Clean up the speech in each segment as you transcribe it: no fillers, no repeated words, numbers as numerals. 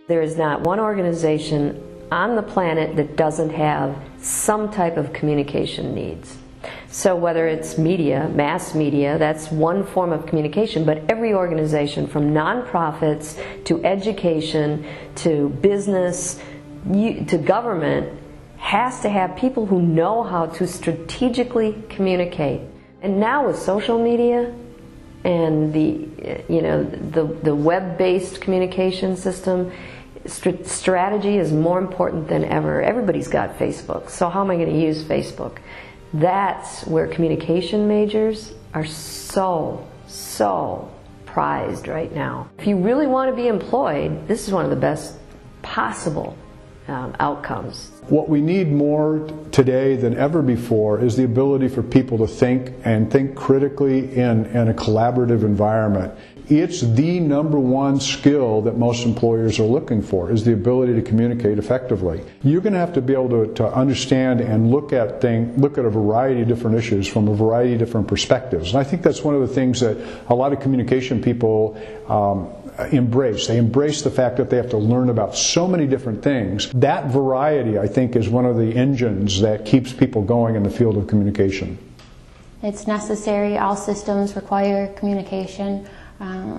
There is not one organization on the planet that doesn't have some type of communication needs. So whether it's media, mass media, that's one form of communication, but every organization from nonprofits to education to business to government has to have people who know how to strategically communicate. And now with social media and the web-based communication system, strategy is more important than ever. Everybody's got Facebook, so how am I going to use Facebook? That's where communication majors are so prized right now. If you really want to be employed, this is one of the best possible outcomes. What we need more today than ever before is the ability for people to think and think critically in a collaborative environment. It's the number one skill that most employers are looking for, is the ability to communicate effectively. You're going to have to be able to understand and look at a variety of different issues from a variety of different perspectives. And I think that's one of the things that a lot of communication people embrace. They embrace the fact that they have to learn about so many different things. That variety, I think, is one of the engines that keeps people going in the field of communication. It's necessary. All systems require communication.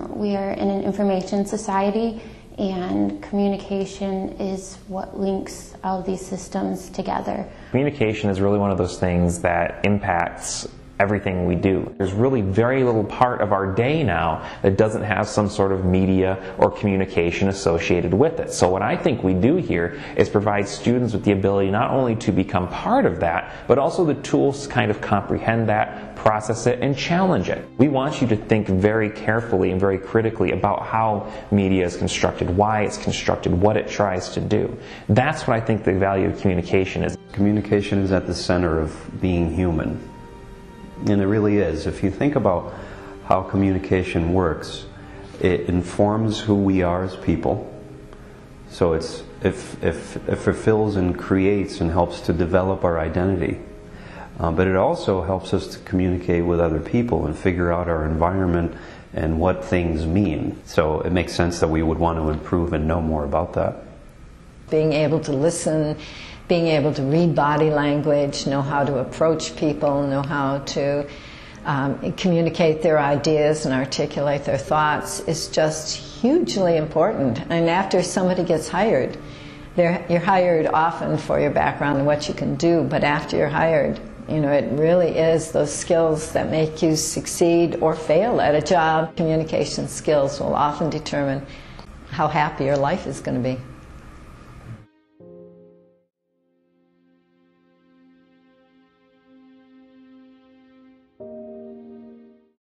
We are in an information society, and communication is what links all of these systems together. Communication is really one of those things that impacts everything we do. There's really very little part of our day now that doesn't have some sort of media or communication associated with it. So what I think we do here is provide students with the ability not only to become part of that, but also the tools to kind of comprehend that, process it, and challenge it. We want you to think very carefully and very critically about how media is constructed, why it's constructed, what it tries to do. That's what I think the value of communication is. Communication is at the center of being human. And it really is. If you think about how communication works, it informs who we are as people. So it fulfills and creates and helps to develop our identity. But it also helps us to communicate with other people and figure out our environment and what things mean. So it makes sense that we would want to improve and know more about that. Being able to listen, being able to read body language, know how to approach people, know how to communicate their ideas and articulate their thoughts is just hugely important. And after somebody gets hired, you're hired often for your background and what you can do, but after you're hired, it really is those skills that make you succeed or fail at a job. Communication skills will often determine how happy your life is going to be.